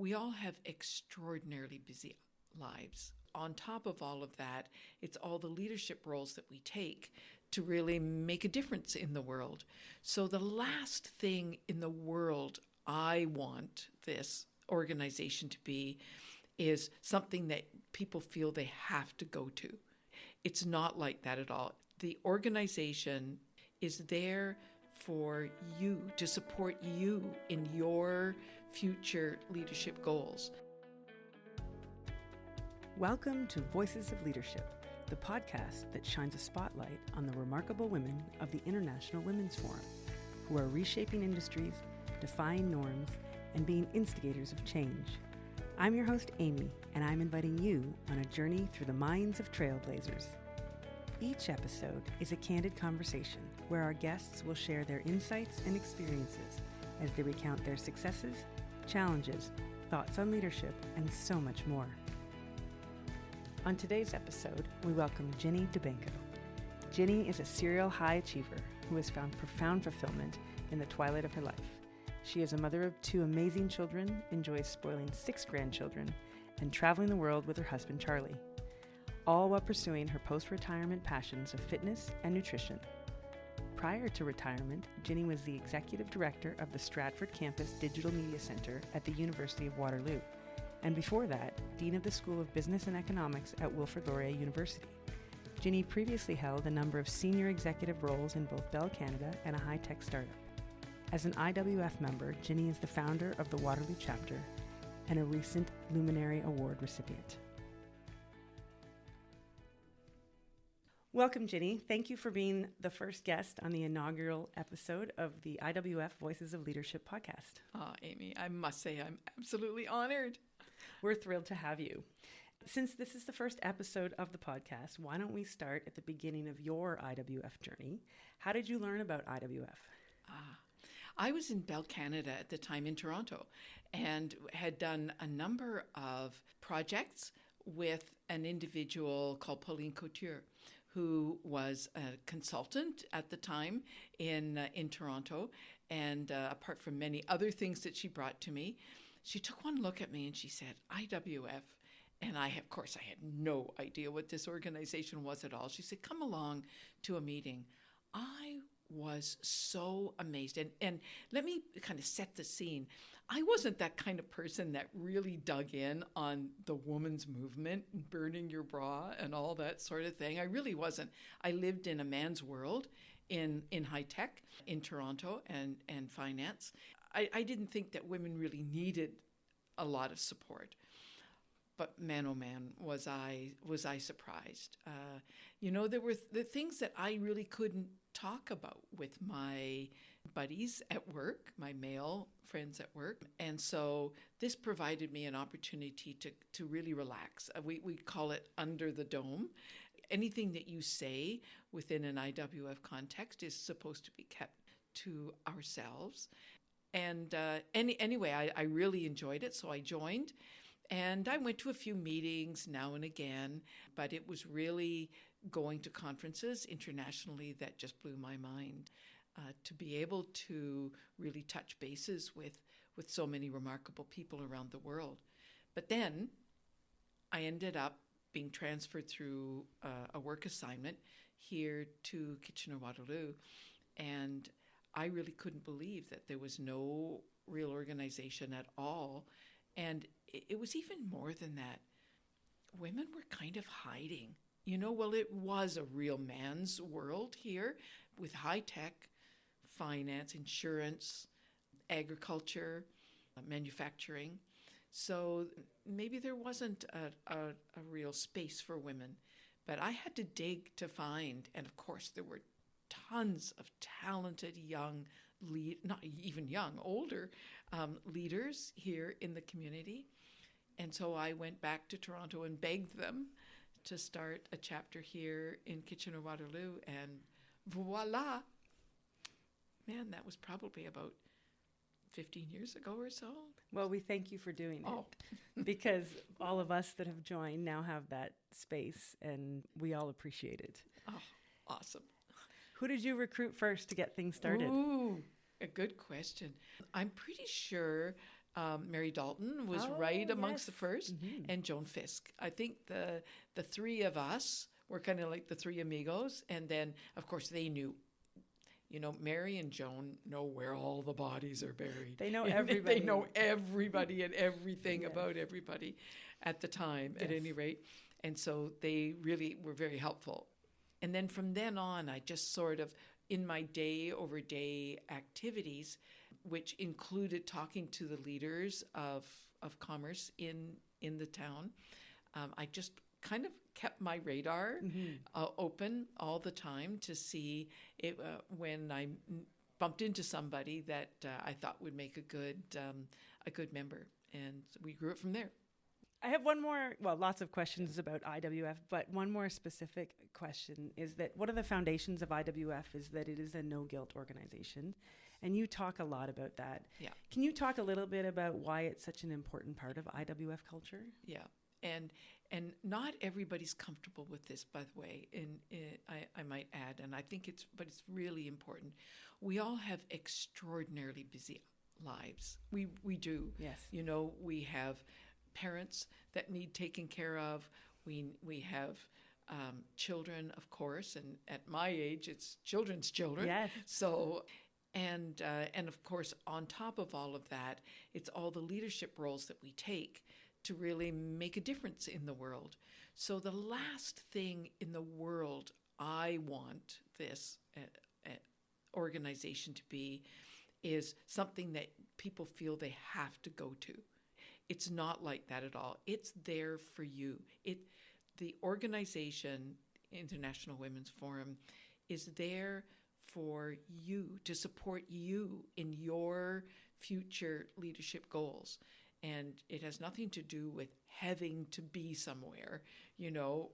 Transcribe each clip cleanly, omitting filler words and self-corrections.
we all have extraordinarily busy lives. On top of all of that, it's all the leadership roles that we take to really make a difference in the world. So the last thing in the world I want this organization to be is something that people feel they have to go to. It's not like that at all. The organization is there for you, to support you in your future leadership goals. Welcome to Voices of Leadership, the podcast that shines a spotlight on the remarkable women of the International Women's Forum, who are reshaping industries, defying norms, and being instigators of change. I'm your host, Amy, and I'm inviting you on a journey through the minds of trailblazers. Each episode is a candid conversation where our guests will share their insights and experiences as they recount their successes, challenges, thoughts on leadership, and so much more. On today's episode, we welcome Ginny Dybenko. Ginny is a serial high achiever who has found profound fulfillment in the twilight of her life. She is a mother of 2 amazing children, enjoys spoiling 6 grandchildren, and traveling the world with her husband Charlie, all while pursuing her post-retirement passions of fitness and nutrition. Prior to retirement, Ginny was the executive director of the Stratford Campus Digital Media Center at the University of Waterloo, and before that, Dean of the School of Business and Economics at Wilfrid Laurier University. Ginny previously held a number of senior executive roles in both Bell Canada and a high-tech startup. As an IWF member, Ginny is the founder of the Waterloo Chapter and a recent Luminary Award recipient. Welcome, Ginny. Thank you for being the first guest on the inaugural episode of the IWF Voices of Leadership podcast. Amy, I must say I'm absolutely honored. We're thrilled to have you. Since this is the first episode of the podcast, why don't we start at the beginning of your IWF journey? How did you learn about IWF? I was in Bell Canada at the time in Toronto and had done a number of projects with an individual called Pauline Couture, who was a consultant at the time in Toronto. And apart from many other things that she brought to me, she took one look at me and she said, IWF. And of course, I had no idea what this organization was at all. She said, come along to a meeting. I was so amazed. And let me kind of set the scene. I wasn't that kind of person that really dug in on the women's movement, burning your bra and all that sort of thing. I really wasn't. I lived in a man's world in high tech in Toronto and finance. I didn't think that women really needed a lot of support. But man, oh man, was I surprised. There were the things that I really couldn't talk about with my buddies at work, my male friends at work. And so this provided me an opportunity to really relax. We call it under the dome. Anything that you say within an IWF context is supposed to be kept to ourselves. And anyway, I really enjoyed it, so I joined. And I went to a few meetings now and again, but it was really going to conferences internationally that just blew my mind. To be able to really touch bases with so many remarkable people around the world. But then I ended up being transferred through a work assignment here to Kitchener-Waterloo, and I really couldn't believe that there was no real organization at all. And it was even more than that. Women were kind of hiding. It was a real man's world here with high tech, finance, insurance, agriculture, manufacturing. So maybe there wasn't a real space for women. But I had to dig to find, and of course there were tons of talented young, not even young, older leaders here in the community. And so I went back to Toronto and begged them to start a chapter here in Kitchener-Waterloo, and voila! Man, that was probably about 15 years ago or so. Well, we thank you for doing it because all of us that have joined now have that space, and we all appreciate it. Oh, awesome. Who did you recruit first to get things started? Ooh, a good question. I'm pretty sure Mary Dalton was right amongst the first, and Joan Fisk. I think the three of us were kind of like the three amigos, and then, of course, they knew. Mary and Joan know where all the bodies are buried. They know everybody. They know everybody and everything about everybody at the time, at any rate. And so they really were very helpful. And then from then on, I just sort of, in my day-over-day activities, which included talking to the leaders of commerce in the town, I just kind of kept my radar open all the time to see when I bumped into somebody that I thought would make a good member, and we grew it from there. I have one more, lots of questions about IWF, but one more specific question is that one of the foundations of IWF is that it is a no-guilt organization, and you talk a lot about that. Yeah. Can you talk a little bit about why it's such an important part of IWF culture? Yeah, and not everybody's comfortable with this, by the way, I might add, and I think it's really important. We all have extraordinarily busy lives. We do. Yes. We have parents that need taken care of. We have children, of course, and at my age, it's children's children. Yes. So, and of course, on top of all of that, it's all the leadership roles that we take to really make a difference in the world. So the last thing in the world I want this organization to be is something that people feel they have to go to. It's not like that at all. It's there for you. The organization, International Women's Forum, is there for you, to support you in your future leadership goals. And it has nothing to do with having to be somewhere,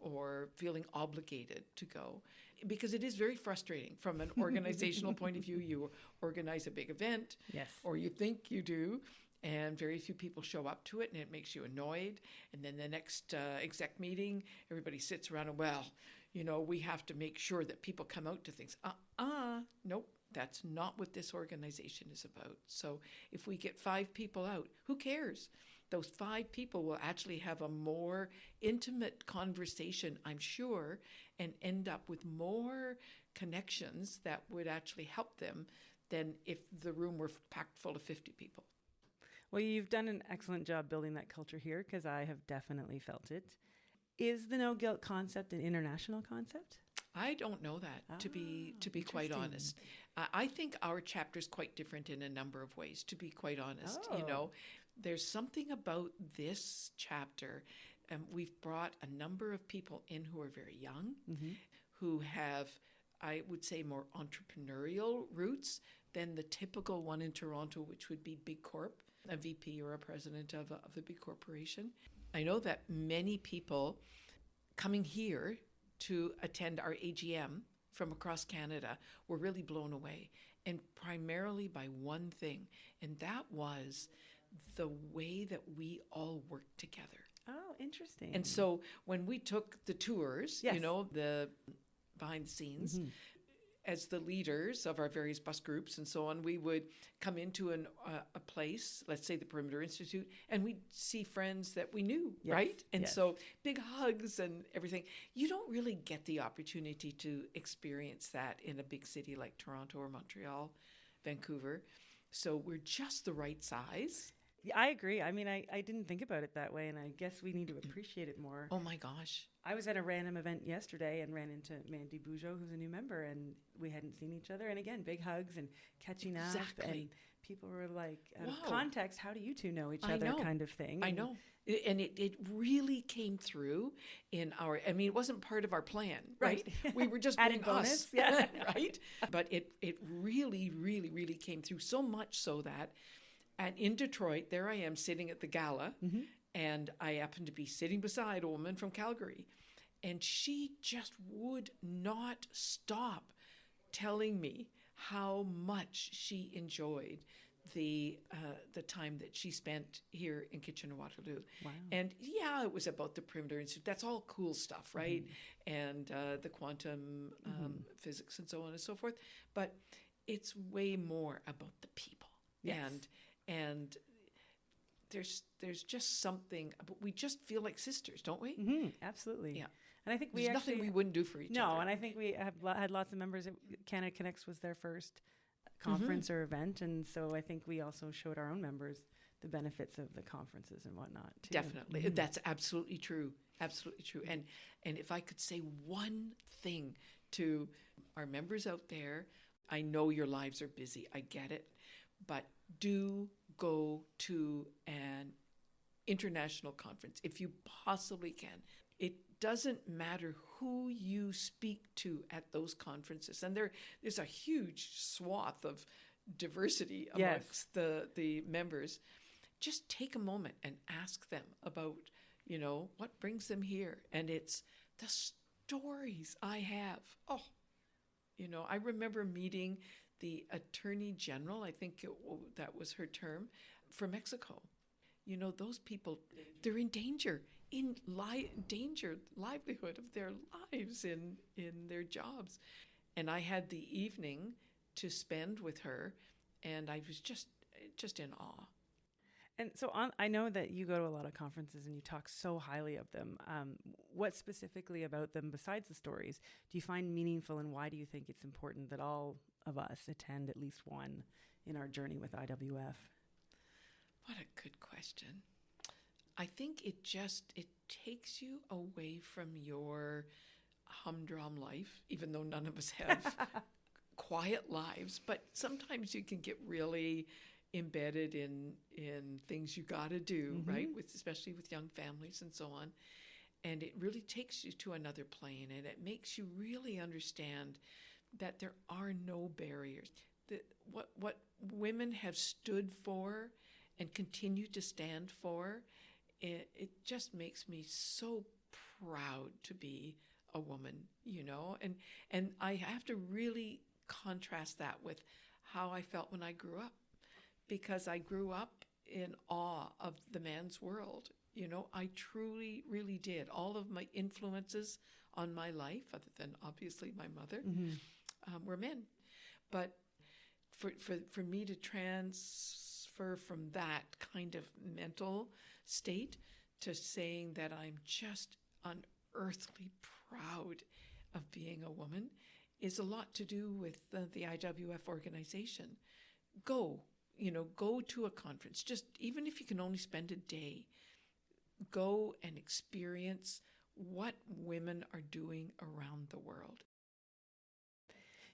or feeling obligated to go. Because it is very frustrating from an organizational point of view. You organize a big event, yes, or you think you do, and very few people show up to it, and it makes you annoyed. And then the next exec meeting, everybody sits around and, we have to make sure that people come out to things. Nope. That's not what this organization is about. So if we get 5 people out, who cares? Those 5 people will actually have a more intimate conversation, I'm sure, and end up with more connections that would actually help them than if the room were packed full of 50 people. Well, you've done an excellent job building that culture here, because I have definitely felt it. Is the no-guilt concept an international concept? I don't know that, to be quite honest. I think our chapter is quite different in a number of ways, to be quite honest. There's something about this chapter. We've brought a number of people in who are very young, who have, I would say, more entrepreneurial roots than the typical one in Toronto, which would be big corp, a VP or a president of a big corporation. I know that many people coming here to attend our AGM from across Canada were really blown away, and primarily by one thing, and that was the way that we all worked together. Oh, interesting. And so when we took the tours, yes, the behind the scenes, as the leaders of our various bus groups and so on, we would come into a place, let's say the Perimeter Institute, and we'd see friends that we knew, yes, right? And yes, so big hugs and everything. You don't really get the opportunity to experience that in a big city like Toronto or Montreal, Vancouver. So we're just the right size. I agree. I mean, I didn't think about it that way, and I guess we need to appreciate it more. Oh, my gosh. I was at a random event yesterday and ran into Mandy Bujo, who's a new member, and we hadn't seen each other. And again, big hugs and catching up. Exactly. And people were like, out of Wow. context, how do you two know each I other know. kind of thing? I know. And it really came through in our, I mean, it wasn't part of our plan, right? We were just added being bonus, us, yeah. right? But it really, really, really came through, so much so that in Detroit, there I am sitting at the gala, and I happened to be sitting beside a woman from Calgary, and she just would not stop telling me how much she enjoyed the time that she spent here in Kitchener-Waterloo. Wow. And yeah, it was about the Perimeter Institute. That's all cool stuff, right? And the quantum physics and so on and so forth. But it's way more about the people. Yes. And there's just something, but we just feel like sisters, don't we? Mm-hmm, absolutely. Yeah. And I think There's nothing we wouldn't do for each other. No, and I think we have had lots of members. Canada Connects was their first conference or event, and so I think we also showed our own members the benefits of the conferences and whatnot too. Definitely. Mm-hmm. That's absolutely true. Absolutely true. And if I could say one thing to our members out there, I know your lives are busy. I get it. But do go to an international conference if you possibly can. It doesn't matter who you speak to at those conferences. And there's a huge swath of diversity amongst the members. Just take a moment and ask them about, what brings them here. And it's the stories I have. I remember meeting the Attorney General, I think that was her term, for Mexico. Those people, they're in danger, livelihood of their lives in their jobs. And I had the evening to spend with her, and I was just in awe. And so I know that you go to a lot of conferences and you talk so highly of them. What specifically about them, besides the stories, do you find meaningful, and why do you think it's important that all of us attend at least one in our journey with IWF? What a good question. I think it takes you away from your humdrum life, even though none of us have quiet lives, but sometimes you can get really embedded in things you got to do, right? Especially with young families and so on. And it really takes you to another plane, and it makes you really understand that there are no barriers. That what women have stood for and continue to stand for, it just makes me so proud to be a woman, and I have to really contrast that with how I felt when I grew up, because I grew up in awe of the man's world. I truly, really did. All of my influences on my life, other than obviously my mother, were men. But for me to transfer from that kind of mental state to saying that I'm just unearthly proud of being a woman is a lot to do with the IWF organization. Go to a conference, just even if you can only spend a day, go and experience what women are doing around the world.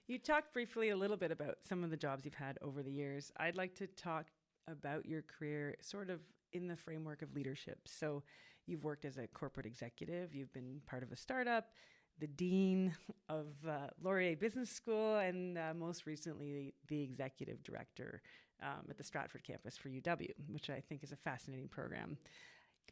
You talked briefly a little bit about some of the jobs you've had over the years. I'd like to talk about your career sort of in the framework of leadership. So you've worked as a corporate executive, you've been part of a startup, the dean of Laurier Business School, and most recently the executive director at the Stratford campus for UW, which I think is a fascinating program.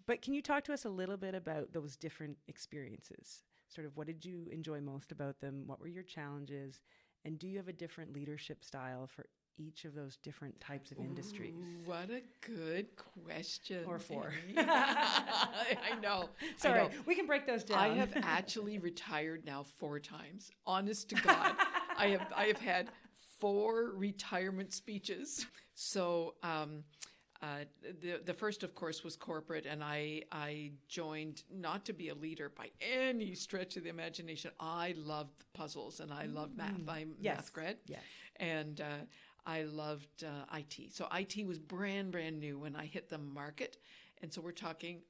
But can you talk to us a little bit about those different experiences? Sort of what did you enjoy most about them? What were your challenges? And do you have a different leadership style for each of those different types of industries? Ooh, what a good question. Or four. I know. Sorry, we can break those down. I have actually retired now 4 times. Honest to God. I have had 4 retirement speeches. So the first, of course, was corporate, and I joined not to be a leader by any stretch of the imagination. I loved puzzles, and I loved math. I'm math grad. Yes. And I loved IT. So IT was brand new when I hit the market. And so we're talking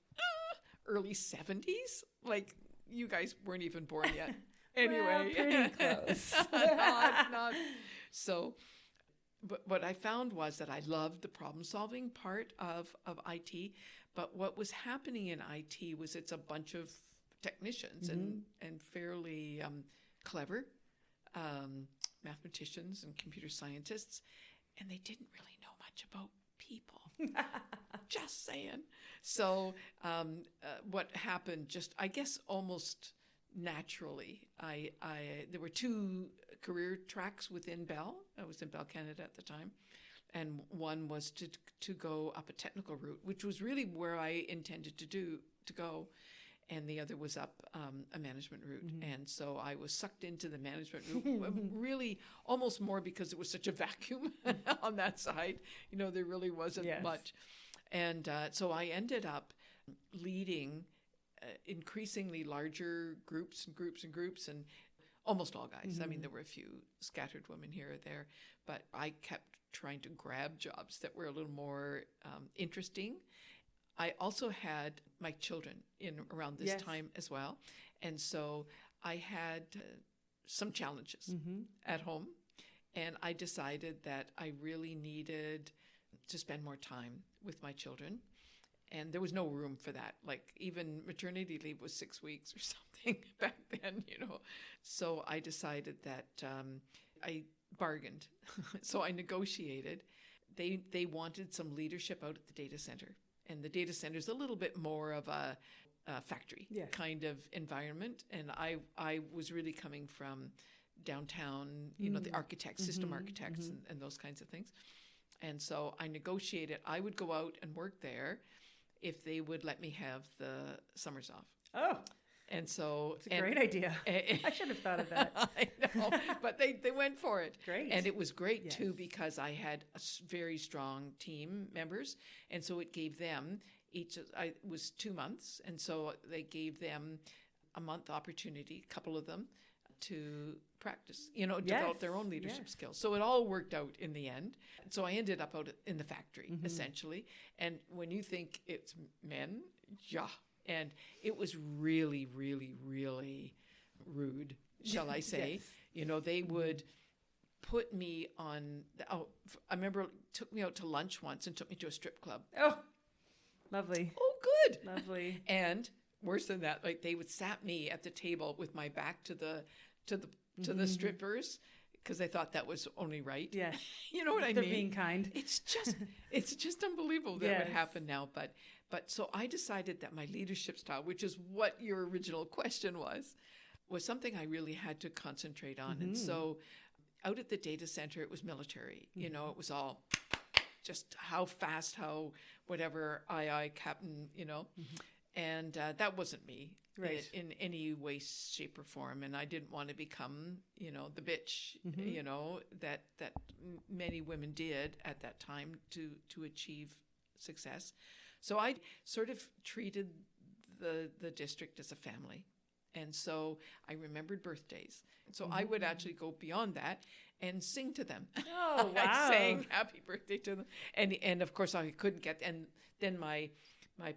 early 70s. Like, you guys weren't even born yet. Anyway. Well, pretty close. not. So, but what I found was that I loved the problem-solving part of IT. But what was happening in IT was it's a bunch of technicians and fairly clever mathematicians and computer scientists, and they didn't really know much about people. Just saying. So what happened, just I guess almost naturally, there were 2 career tracks within Bell. I was in Bell Canada at the time, and one was to go up a technical route, which was really where I intended to go. And the other was up a management route. And so I was sucked into the management route, really almost more because it was such a vacuum on that side. There really wasn't much. And so I ended up leading increasingly larger groups and groups and groups, and almost all guys. I mean, there were a few scattered women here or there, but I kept trying to grab jobs that were a little more interesting. I also had my children in around this time as well. And so I had some challenges at home. And I decided that I really needed to spend more time with my children. And there was no room for that. Like even maternity leave was 6 weeks or something back then, you know. So I decided that I bargained. So I negotiated. They wanted some leadership out at the data center. And the data center is a little bit more of a factory kind of environment. And I was really coming from downtown, you know, the architects, system architects and those kinds of things. And so I negotiated. I would go out and work there if they would let me have the summers off. Oh. And so... It's a great idea. I should have thought of that. I know, but they went for it. Great. And it was great, too, because I had a very strong team members. And so it gave them it was 2 months. And so they gave them a month opportunity, a couple of them, to practice, you know, develop their own leadership skills. So it all worked out in the end. So I ended up out in the factory, essentially. And when you think it's men, and it was really, really, really rude, shall I say. You know, they would put me on, I remember took me out to lunch once and took me to a strip club. Oh, lovely. Oh, good. Lovely. And worse than that, like they would sat me at the table with my back to the strippers, because they thought that was only right. Yes. You know what I mean? They're being kind. It's just unbelievable that would happen now. But so I decided that my leadership style, which is what your original question was something I really had to concentrate on. And so out at the data center, it was military. You know, it was all just how fast, how whatever, aye, captain, you know. And that wasn't me in any way, shape, or form. And I didn't want to become, you know, the bitch, you know, that many women did at that time to achieve success. So I sort of treated the district as a family. And so I remembered birthdays. So I would actually go beyond that and sing to them. Oh, wow. I sang happy birthday to them. And of course I couldn't get, and then my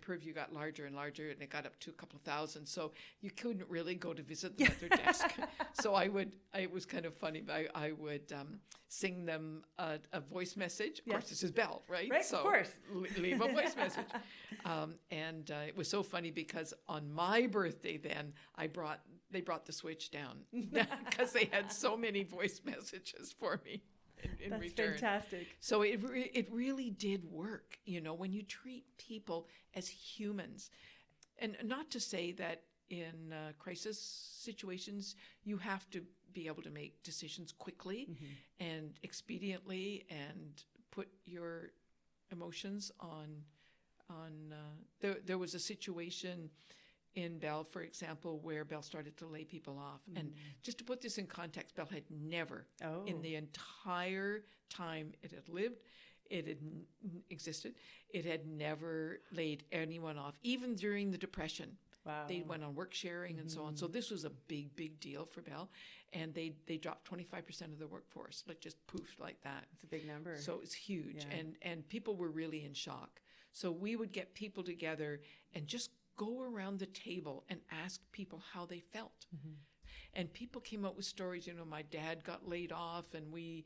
purview got larger and larger, and it got up to a couple of thousand. So you couldn't really go to visit them at their desk. So it was kind of funny, but I would sing them a voice message. Of course, this is Belle, right? Right, so of course. Leave a voice message. And it was so funny because on my birthday then, they brought the switch down because they had so many voice messages for me. In That's return. fantastic. So it really did work, you know, when you treat people as humans. And not to say that in crisis situations you have to be able to make decisions quickly and expediently and put your emotions on there was a situation in Bell, for example, where Bell started to lay people off. And just to put this in context, Bell had never, in the entire time it had lived, it had existed, it had never laid anyone off, even during the Depression. Wow. They went on work sharing and so on. So this was a big, big deal for Bell. And they dropped 25% of their workforce, like just poofed like that. It's a big number. So it's huge. Yeah. And people were really in shock. So we would get people together and just go around the table and ask people how they felt. And people came up with stories, you know, my dad got laid off and we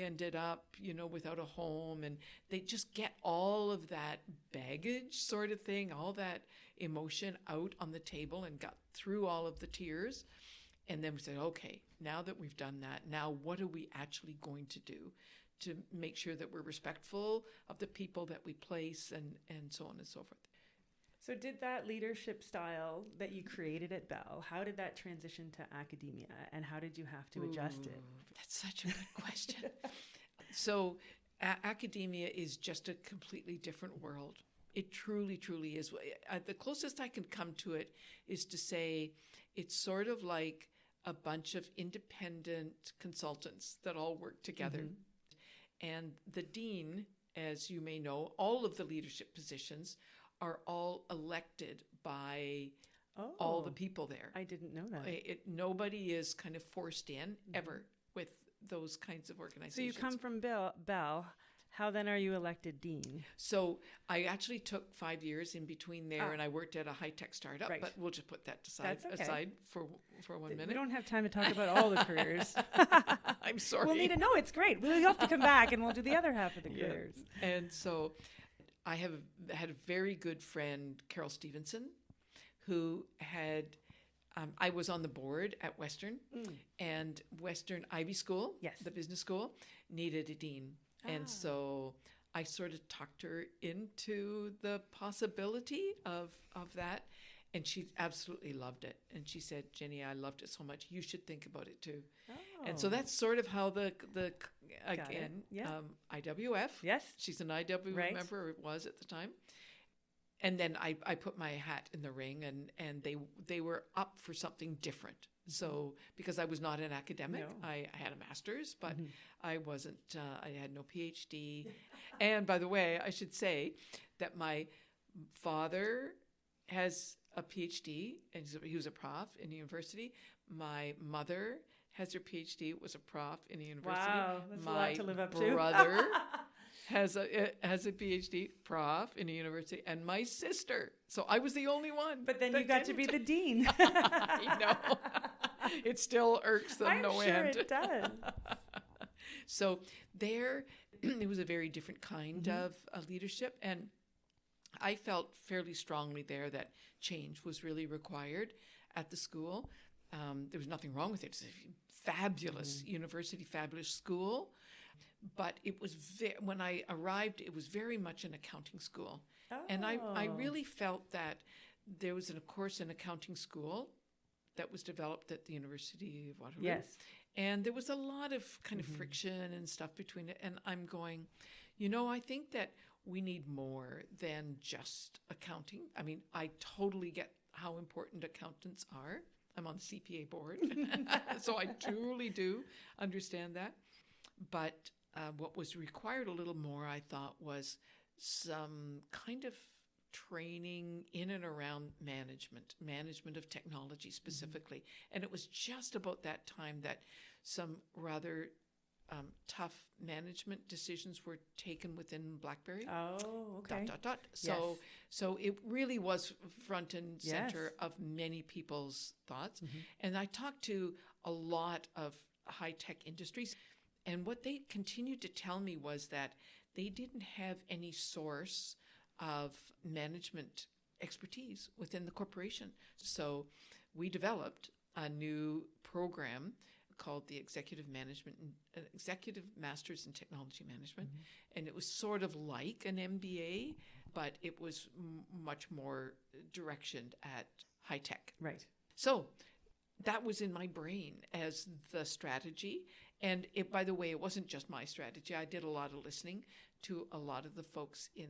ended up, you know, without a home. And they just get all of that baggage sort of thing, all that emotion out on the table and got through all of the tears. And then we said, okay, now that we've done that, now what are we actually going to do to make sure that we're respectful of the people that we place and so on and so forth. So did that leadership style that you created at Bell, how did that transition to academia and how did you have to adjust it? That's such a good question. So academia is just a completely different world. It truly, truly is. The closest I can come to it is to say it's sort of like a bunch of independent consultants that all work together. And the dean as you may know, all of the leadership positions are all elected by all the people there. I didn't know that. Nobody is kind of forced in ever with those kinds of organizations. So you come from Bell. How then are you elected dean? So I actually took 5 years in between there, and I worked at a high-tech startup, but we'll just put that aside for 1 minute. We don't have time to talk about all the careers. I'm sorry. We'll need to know. It's great. We'll have to come back, and we'll do the other half of the careers. And so I have had a very good friend, Carol Stevenson, who had... I was on the board at Western, and Western Ivy School, the business school, needed a dean. And so I sort of talked her into the possibility of that. And she absolutely loved it. And she said, Jenny, I loved it so much. You should think about it too. And so that's sort of how IWF. Yes. She's an IWF member, or was at the time. And then I put my hat in the ring, and they were up for something different. So because I was not an academic, I had a master's, but I wasn't, I had no PhD. And by the way, I should say that my father has a PhD, and he was a prof in the university. My mother has her PhD, was a prof in the university. Wow, that's a lot to live up to. My brother has a PhD, prof in a university, and my sister. So I was the only one. But then you got to be the dean. I know. It still irks them I'm no sure end. It does. So there, it was a very different kind of leadership, and I felt fairly strongly there that change was really required at the school. There was nothing wrong with it. It's a fabulous university, fabulous school. But it was when I arrived, it was very much an accounting school. And I really felt that there was a course in accounting school that was developed at the University of Waterloo. Yes. And there was a lot of kind of friction and stuff between it. And I'm going, I think that we need more than just accounting. I mean, I totally get how important accountants are. I'm on the CPA board, so I truly do understand that. But what was required a little more, I thought, was some kind of training in and around management of technology specifically. And it was just about that time that some rather tough management decisions were taken within BlackBerry. Oh, okay. ... So it really was front and center of many people's thoughts. And I talked to a lot of high-tech industries, and what they continued to tell me was that they didn't have any source of management expertise within the corporation. So we developed a new program called the Executive Masters in Technology Management. And it was sort of like an MBA, but it was much more directioned at high tech. Right. So that was in my brain as the strategy. And by the way, it wasn't just my strategy. I did a lot of listening to a lot of the folks in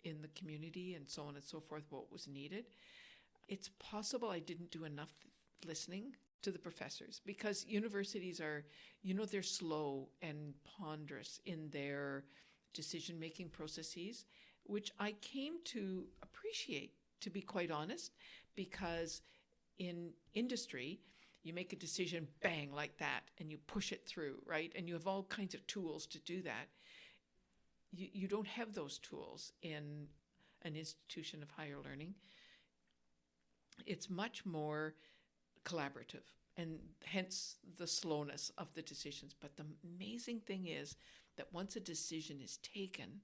the community and so on and so forth, what was needed. It's possible I didn't do enough listening to the professors, because universities are, they're slow and ponderous in their decision-making processes, which I came to appreciate, to be quite honest, because in industry, you make a decision, bang, like that, and you push it through, right? And you have all kinds of tools to do that. You don't have those tools in an institution of higher learning. It's much more collaborative, and hence the slowness of the decisions. But the amazing thing is that once a decision is taken,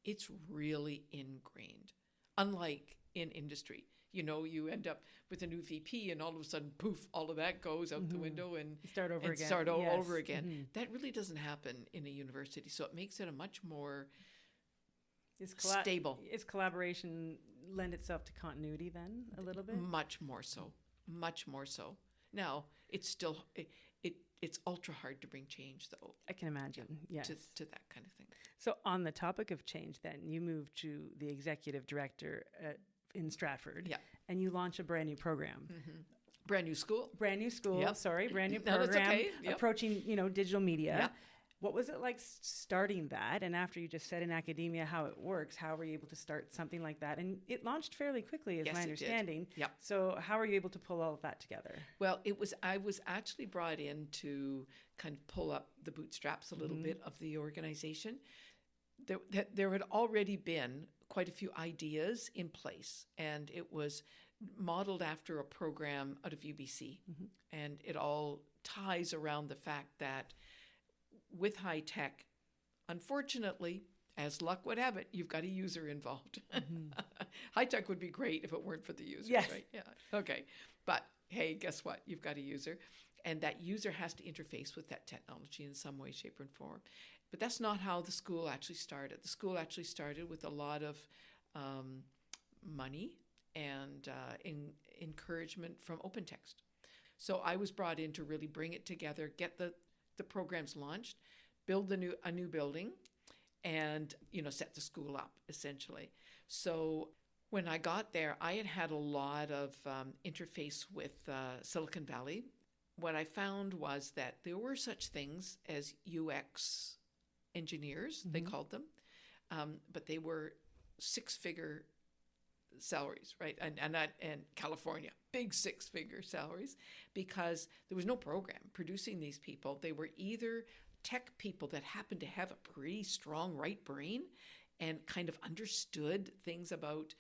it's really ingrained. Unlike in industry, you end up with a new VP and all of a sudden, poof, all of that goes out the window and start over again. Start all over again. That really doesn't happen in a university. So it makes it a much more stable. Is collaboration lend itself to continuity then a little bit? Much more so. Now, it's still, it's ultra hard to bring change, though. I can imagine, yes. To that kind of thing. So on the topic of change then, you moved to the executive director in Stratford, and you launch a brand new program. Brand new school. Brand new program. No, that's okay. Yep. Approaching, digital media. Yep. What was it like starting that? And after you just said in academia how it works, how were you able to start something like that? And it launched fairly quickly, is Yes, my it did. understanding. Yep. So how were you able to pull all of that together? Well, I was actually brought in to kind of pull up the bootstraps a little bit of the organization. There had already been quite a few ideas in place, and it was modeled after a program out of UBC. And it all ties around the fact that with high tech, unfortunately, as luck would have it, you've got a user involved. High tech would be great if it weren't for the users, Yes. right? Yeah. Okay. But hey, guess what? You've got a user, and that user has to interface with that technology in some way, shape, or form. But that's not how the school actually started. The school actually started with a lot of money and encouragement from open text. So I was brought in to really bring it together, get the programs launched, build a new building, and set the school up essentially. So when I got there, I had a lot of interface with Silicon Valley. What I found was that there were such things as UX engineers, they called them, but they were six-figure salaries, right? And California, big six-figure salaries, because there was no program producing these people. They were either tech people that happened to have a pretty strong right brain and kind of understood things about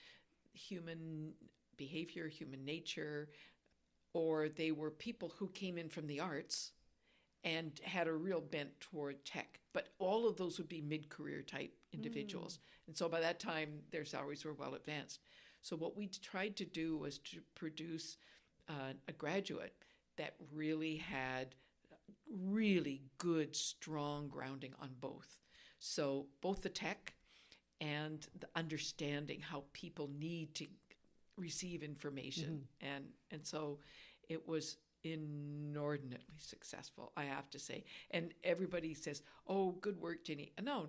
human behavior, human nature, or they were people who came in from the arts and had a real bent toward tech. But all of those would be mid-career type individuals. And so by that time, their salaries were well advanced. So what we tried to do was to produce a graduate that really had really good, strong grounding on both. So both the tech and the understanding how people need to receive information. And so it was inordinately successful, I have to say. And everybody says, oh, good work, Ginny. No.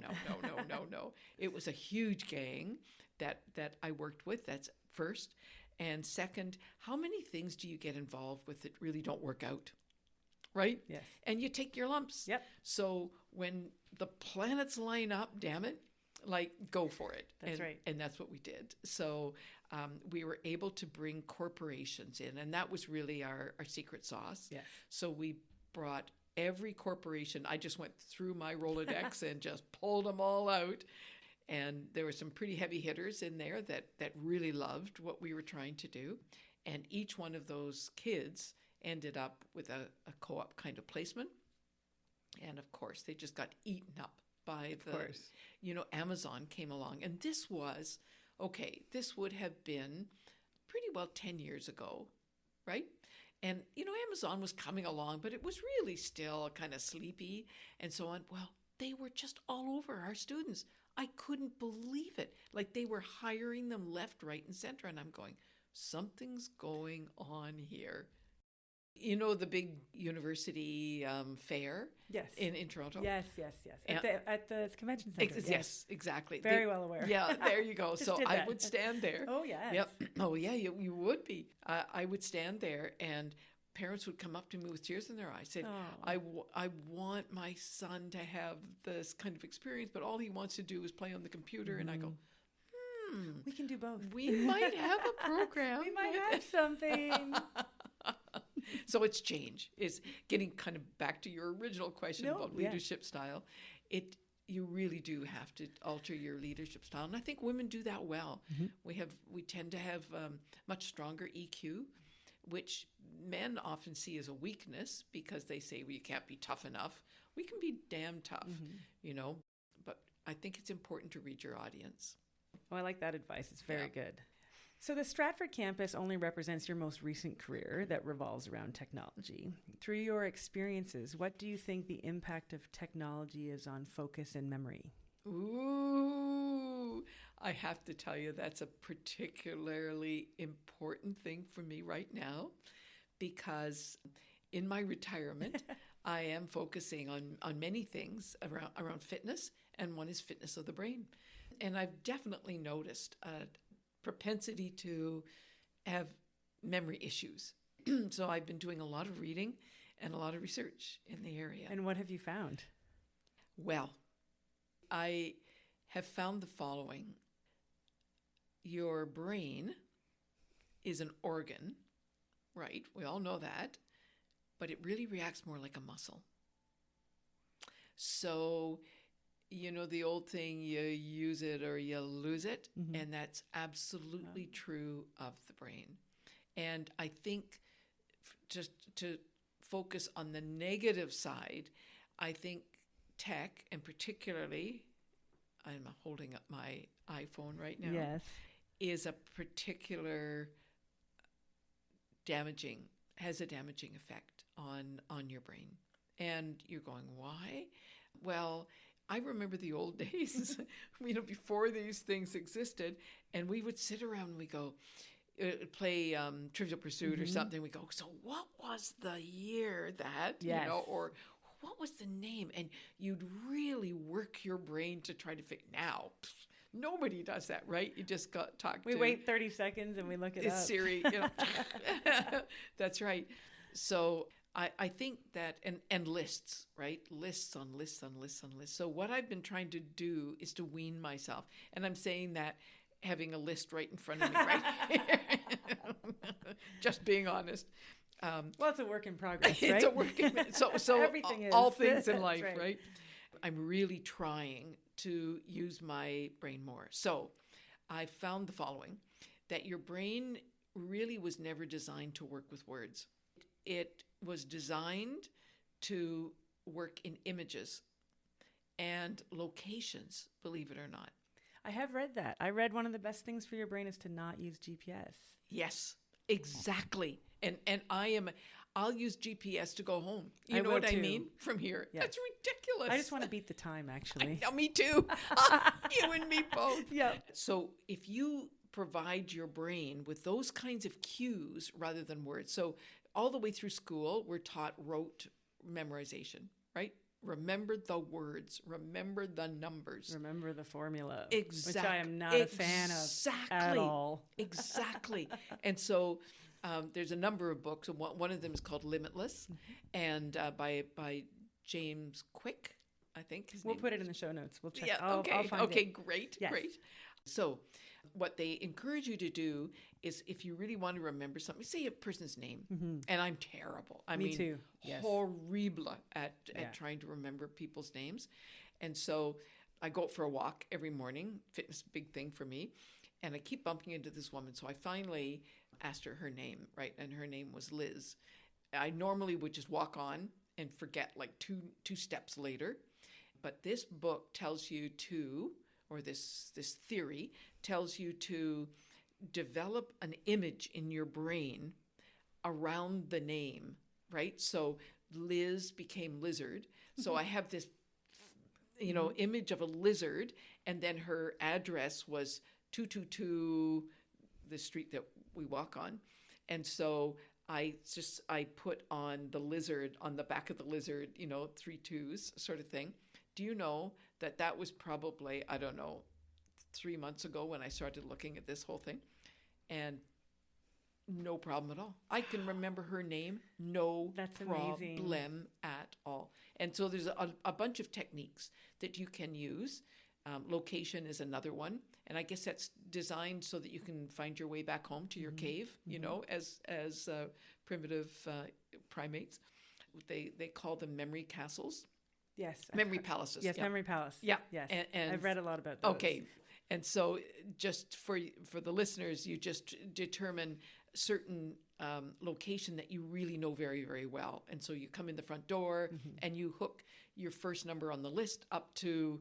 It was a huge gang that I worked with. That's first. And second, how many things do you get involved with that really don't work out? Right? Yes. And you take your lumps. Yep. So when the planets line up, damn it, like, go for it. That's right. And that's what we did. So we were able to bring corporations in, and that was really our secret sauce. Yes. So we brought every corporation. I just went through my Rolodex and just pulled them all out. And there were some pretty heavy hitters in there that really loved what we were trying to do. And each one of those kids ended up with a co-op kind of placement. And of course, they just got eaten up by Amazon came along. And this would have been pretty well 10 years ago, right? And, Amazon was coming along, but it was really still kind of sleepy and so on. Well, they were just all over our students. I couldn't believe it. Like, they were hiring them left, right, and center. And I'm going, something's going on here. The big university fair in Toronto? Yes. At the convention center. Yes, exactly. Very well aware. Yeah, there you go. So I would stand there. Oh, yes. Yep. Oh, yeah, you would be. I would stand there, and parents would come up to me with tears in their eyes, saying, I want my son to have this kind of experience, but all he wants to do is play on the computer. And I go, we can do both. We might have a program. We might have something. So it's change. It's getting kind of back to your original question about leadership style. You really do have to alter your leadership style. And I think women do that well. We tend to have much stronger EQ, which men often see as a weakness because they say, well, you can't be tough enough. We can be damn tough, but I think it's important to read your audience. Oh, I like that advice. It's very good. So the Stratford campus only represents your most recent career that revolves around technology. Through your experiences, what do you think the impact of technology is on focus and memory? Ooh, I have to tell you, that's a particularly important thing for me right now, because in my retirement, I am focusing on many things around fitness, and one is fitness of the brain. And I've definitely noticed a propensity to have memory issues. So I've been doing a lot of reading and a lot of research in the area. And what have you found? Well, I have found the following. Your brain is an organ, right? We all know that, but it really reacts more like a muscle. So, you know, the old thing, you use it or you lose it, and that's absolutely true of the brain. And I think just to focus on the negative side, I think tech, and particularly, I'm holding up my iPhone right now, Yes. is a particular has a damaging effect on your brain. And you're going, why? Well, I remember the old days, before these things existed, and we would sit around and we go, play Trivial Pursuit or something. We go, so what was the year that, or what was the name? And you'd really work your brain to try to figure. Now, nobody does that, right? You just We wait 30 seconds and we look it up. Siri, That's right. So I think that, and lists, right? Lists on lists on lists on lists. So what I've been trying to do is to wean myself. And I'm saying that having a list right in front of me, right here. Just being honest. Well, it's a work in progress, right? It's a work in so everything is. All things in life, right? I'm really trying to use my brain more. So I found the following, that your brain really was never designed to work with words. It was designed to work in images and locations, believe it or not. I have read that. I read one of the best things for your brain is to not use GPS. Yes, exactly. And I'll use GPS to go home. You know will what I too. mean? From here. Yes. That's ridiculous. I just want to beat the time, actually. Me too. You and me both. Yeah. So if you provide your brain with those kinds of cues rather than words. So all the way through school, we're taught rote memorization, right? Remember the words, remember the numbers. Remember the formula. Exactly. Which I am not a fan of at all. Exactly. And so there's a number of books. One of them is called Limitless, and by James Quick, I think his name. We'll put it in the show notes. We'll check. Yeah, I'll find okay, it. Great, Yes. great. So what they encourage you to do is, if you really want to remember something, say a person's name, and I'm terrible. Me too. Yes. Horrible at trying to remember people's names. And so I go out for a walk every morning, fitness, big thing for me, and I keep bumping into this woman. So I finally asked her name, right? And her name was Liz. I normally would just walk on and forget like two steps later. But this book tells you to, or this theory tells you to develop an image in your brain around the name, right? So Liz became Lizard. So I have this, image of a lizard, and then her address was 222, the street that we walk on. And so I put on the lizard, on the back of the lizard, 3 2s sort of thing. Do you know that was probably, 3 months ago when I started looking at this whole thing, and no problem at all. I can remember her name, no problem at all. And so there's a bunch of techniques that you can use. Location is another one, and I guess that's designed so that you can find your way back home to your cave. As primitive primates, they call them memory castles. Yes. Memory palaces. Yes, yeah. Memory Palace. Yeah. Yes. And I've read a lot about those. Okay. And so just for the listeners, you just determine certain location that you really know very, very well. And so you come in the front door and you hook your first number on the list up to,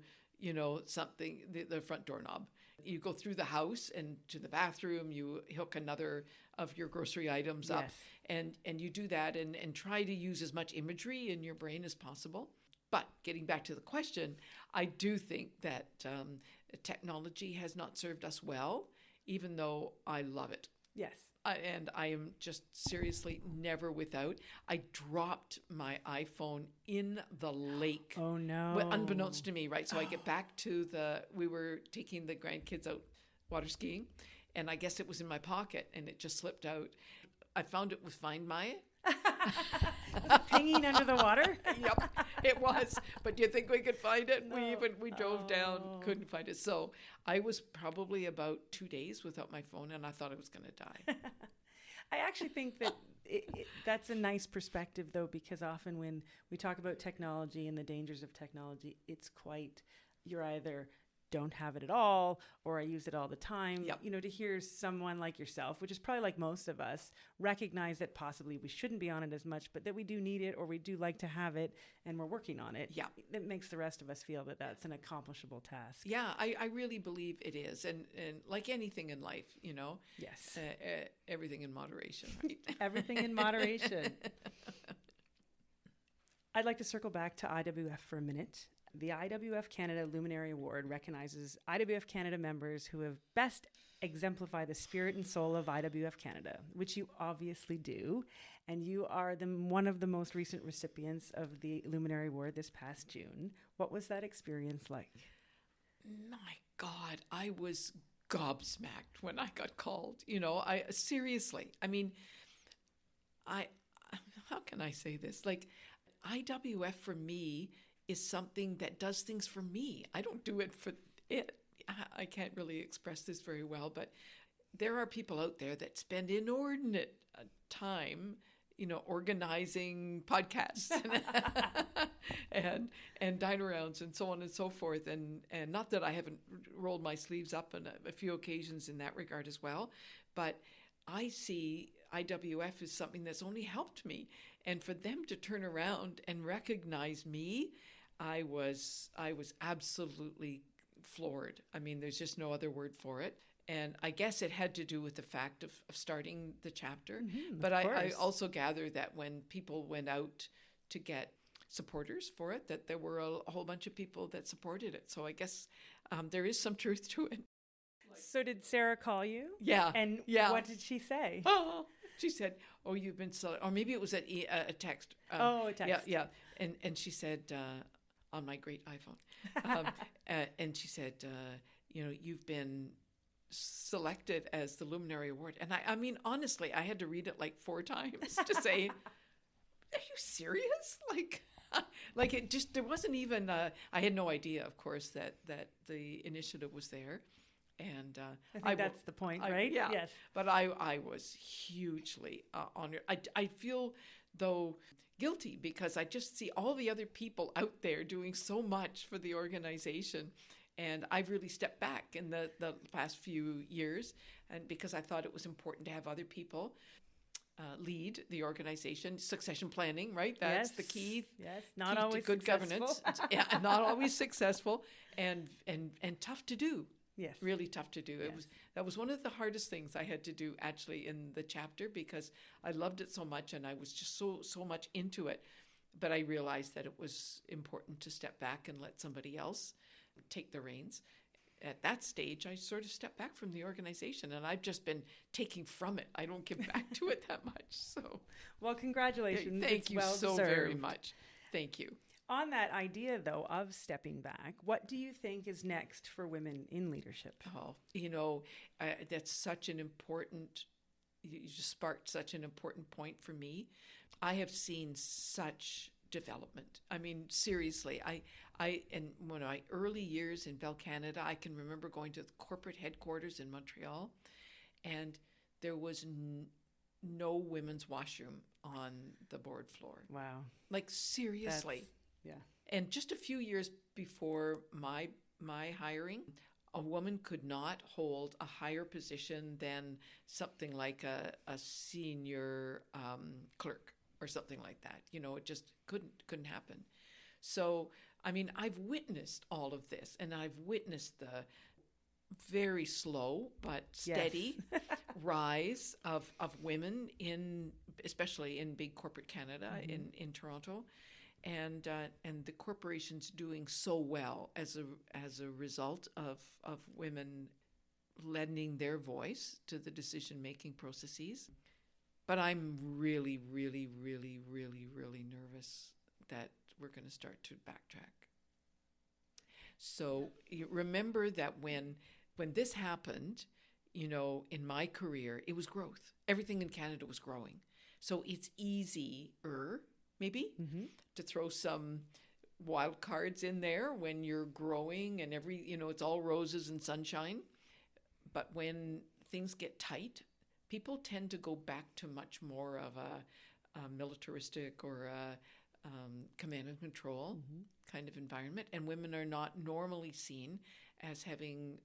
something, the front doorknob. You go through the house and to the bathroom, you hook another of your grocery items up. And you do that and try to use as much imagery in your brain as possible. But getting back to the question, I do think that technology has not served us well, even though I love it. Yes. And I am just seriously never without. I dropped my iPhone in the lake. Oh, no. But unbeknownst to me, right? So I get back to we were taking the grandkids out water skiing, and I guess it was in my pocket, and it just slipped out. I found it with Find My, Pinging under the water? Yep, it was. But do you think we could find it? We drove down, couldn't find it. So I was probably about 2 days without my phone, and I thought I was going to die. I actually think that that's a nice perspective, though, because often when we talk about technology and the dangers of technology, it's quite, you're either don't have it at all or I use it all the time. Yep. You know, to hear someone like yourself, which is probably like most of us, recognize that possibly we shouldn't be on it as much, but that we do need it or we do like to have it and we're working on it. Yeah. It makes the rest of us feel that that's an accomplishable task. Yeah, I really believe it is. And like anything in life, you know, Yes. Everything in moderation, right? Everything in moderation. I'd like to circle back to IWF for a minute. The IWF Canada Luminary Award recognizes IWF Canada members who have best exemplified the spirit and soul of IWF Canada, which you obviously do. And you are one of the most recent recipients of the Luminary Award this past June. What was that experience like? My God, I was gobsmacked when I got called. You know, seriously, I mean, how can I say this? Like, IWF for me is something that does things for me. I don't do it for it. I can't really express this very well, but there are people out there that spend inordinate time, you know, organizing podcasts and dine-arounds and so on and so forth. And not that I haven't rolled my sleeves up on a few occasions in that regard as well, but I see IWF as something that's only helped me. And for them to turn around and recognize me, I was absolutely floored. I mean, there's just no other word for it. And I guess it had to do with the fact of starting the chapter. But I also gather that when people went out to get supporters for it, that there were a whole bunch of people that supported it. So I guess there is some truth to it. So did Sarah call you? Yeah. And yeah. What did she say? Oh, she said, "Oh, you've been selected," or maybe it was a text. A text. Yeah. And she said, on my great iPhone, and she said, you know, you've been selected as the Luminary Award. And I mean, honestly, I had to read it like 4 times to say, are you serious? Like it just, there wasn't even, I had no idea, of course, that the initiative was there. And I think that's the point, right? Yeah. Yes. But I was hugely honored. I feel, though, guilty because I just see all the other people out there doing so much for the organization. And I've really stepped back in the past few years, and because I thought it was important to have other people lead the organization. Succession planning, right? That's the key. Yes, not key always to good successful. Governance. Yeah, not always successful, and tough to do. Yes, really tough to do. Yes. That was one of the hardest things I had to do actually in the chapter because I loved it so much and I was just so much into it. But I realized that it was important to step back and let somebody else take the reins. At that stage, I sort of stepped back from the organization and I've just been taking from it. I don't give back to it that much. So, well, congratulations. Thank you so very much. Thank you. On that idea, though, of stepping back, what do you think is next for women in leadership? Oh, you know, that's such an important, you just sparked such an important point for me. I have seen such development. I mean, seriously, in my early years in Bell Canada, I can remember going to the corporate headquarters in Montreal, and there was no women's washroom on the board floor. Wow. Like, seriously. Yeah. And just a few years before my hiring, a woman could not hold a higher position than something like a senior clerk or something like that. You know, it just couldn't happen. So, I mean, I've witnessed all of this, and I've witnessed the very slow but steady rise of women especially in big corporate Canada, in Toronto. And the corporations doing so well as a result of women lending their voice to the decision-making processes. But I'm really, really, really, really, really nervous that we're going to start to backtrack. So you remember that when this happened, you know, in my career, it was growth. Everything in Canada was growing. So it's easier, maybe, to throw some wild cards in there when you're growing and it's all roses and sunshine. But when things get tight, people tend to go back to much more of a militaristic or a command and control kind of environment. And women are not normally seen as having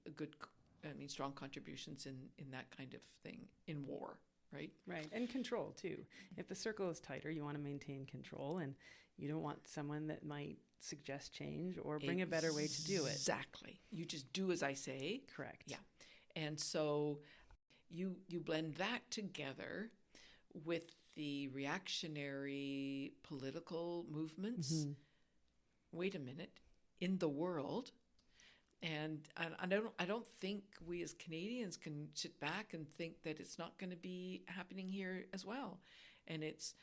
strong contributions in that kind of thing in war, right? Right, and control too. If the circle is tighter, you want to maintain control, and you don't want someone that might suggest change or bring a better way to do it. Exactly. You just do as I say. Correct. Yeah. And so you blend that together with the reactionary political movements. Wait a minute, in the world. And I don't think we as Canadians can sit back and think that it's not going to be happening here as well. And it's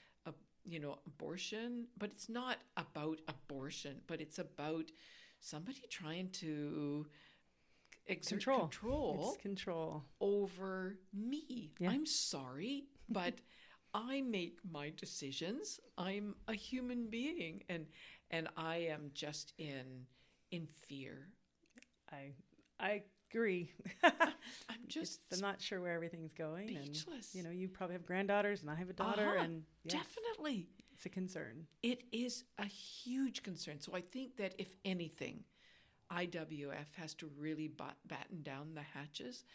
abortion, but it's not about abortion, but it's about somebody trying to exert control. It's control over me. Yeah. I'm sorry, but I make my decisions. I'm a human being, and I am just in fear. I agree. I'm not sure where everything's going. Speechless. And, you probably have granddaughters, and I have a daughter, and yes, definitely, it's a concern. It is a huge concern. So I think that if anything, IWF has to really batten down the hatches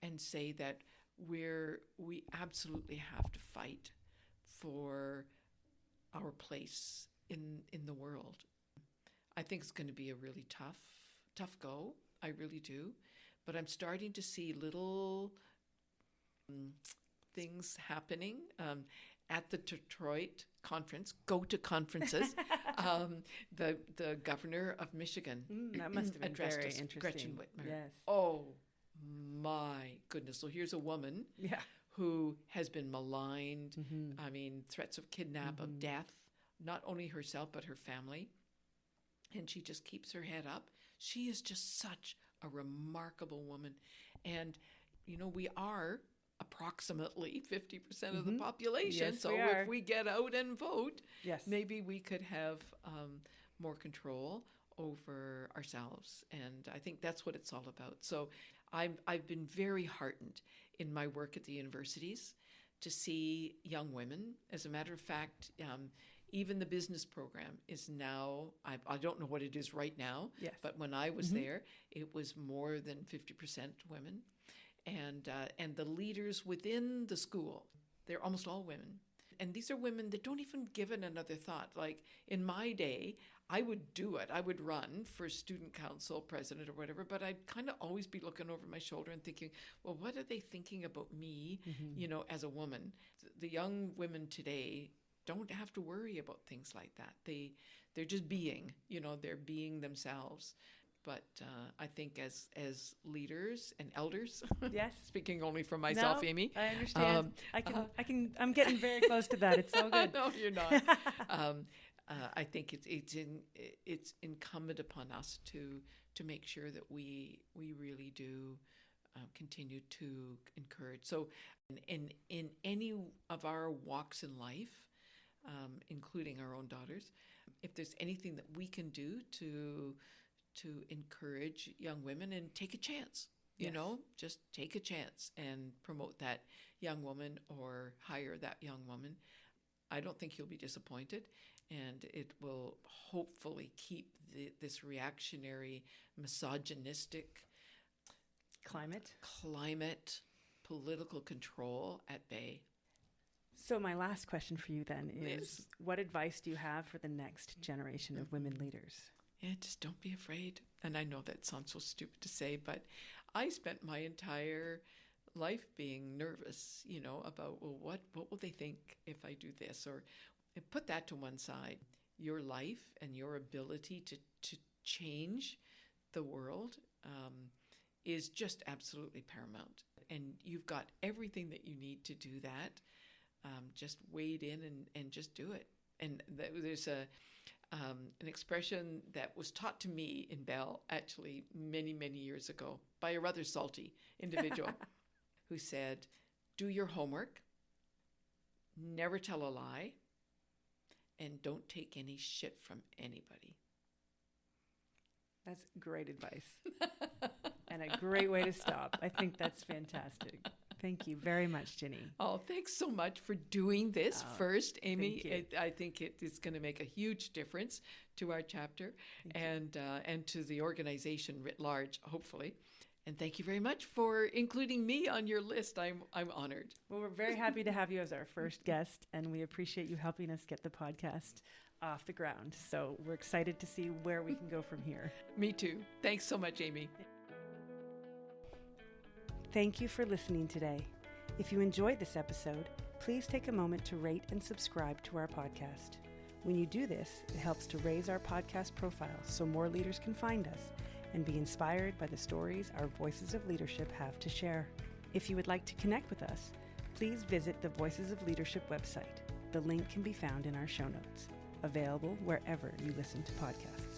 and say that we absolutely have to fight for our place in the world. I think it's going to be a really tough go. I really do. But I'm starting to see little things happening at the Detroit conference. Go to conferences. The governor of Michigan that must have been very us, interesting. Gretchen Whitmer. Yes. Oh my goodness. So here's a woman who has been maligned. I mean, threats of kidnap, of death, not only herself, but her family. And she just keeps her head up. She is just such a remarkable woman. And, we are approximately 50% of the population. Yes, so if we get out and vote, maybe we could have more control over ourselves. And I think that's what it's all about. So I've been very heartened in my work at the universities to see young women. As a matter of fact, even the business program is now, I don't know what it is right now, but when I was there, it was more than 50% women. And the leaders within the school, they're almost all women. And these are women that don't even give it another thought. Like in my day, I would do it. I would run for student council president or whatever, but I'd kind of always be looking over my shoulder and thinking, well, what are they thinking about me, as a woman? The young women today don't have to worry about things like that. They're just being, they're being themselves. But I think as leaders and elders, speaking only for myself, Amy, I understand. I'm getting very close to that. It's so good. No, you're not. I think it's incumbent upon us to make sure that we really do continue to encourage. So, in any of our walks in life, including our own daughters, if there's anything that we can do to encourage young women and take a chance, just take a chance and promote that young woman or hire that young woman, I don't think you'll be disappointed, and it will hopefully keep this reactionary, misogynistic climate, political control at bay. So my last question for you then is, what advice do you have for the next generation of women leaders? Yeah, just don't be afraid. And I know that sounds so stupid to say, but I spent my entire life being nervous, about, well, what will they think if I do this? Or put that to one side. Your life and your ability to change the world is just absolutely paramount. And you've got everything that you need to do that. Just wade in and just do it. And there's an expression that was taught to me in Bell actually many, many years ago by a rather salty individual who said, do your homework, never tell a lie, and don't take any shit from anybody. That's great advice and a great way to stop. I think that's fantastic. Thank you very much, Ginny. Oh, thanks so much for doing this first, Amy. I think it is going to make a huge difference to our chapter and to the organization writ large, hopefully. And thank you very much for including me on your list. I'm honored. Well, we're very happy to have you as our first guest, and we appreciate you helping us get the podcast off the ground. So we're excited to see where we can go from here. Me too. Thanks so much, Amy. Thank you for listening today. If you enjoyed this episode, please take a moment to rate and subscribe to our podcast. When you do this, it helps to raise our podcast profile so more leaders can find us and be inspired by the stories our Voices of Leadership have to share. If you would like to connect with us, please visit the Voices of Leadership website. The link can be found in our show notes, available wherever you listen to podcasts.